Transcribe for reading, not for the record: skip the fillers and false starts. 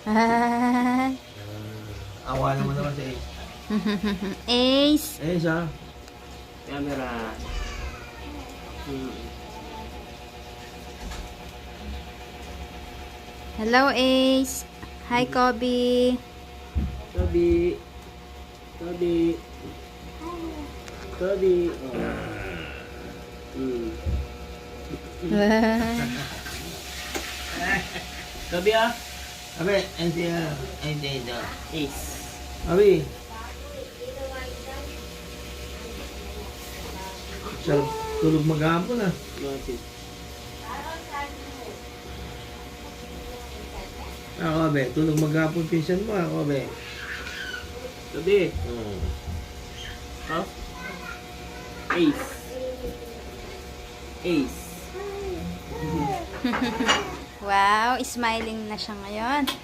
Ay. Awa naman si Ace. Ace. Ace ha? Camera. Hello, Ace. Hi, Kobe. Toby. Toby. Toby. Toby ah. Abi, Ace ha? Ace ito. Ace. Abi. Sarap tulog maghapon ah. Noted. Ako Abi, tulog maghapon pinsan mo ako Abi. Toby. Huh? Ace. Ace. Wow, smiling na siya ngayon.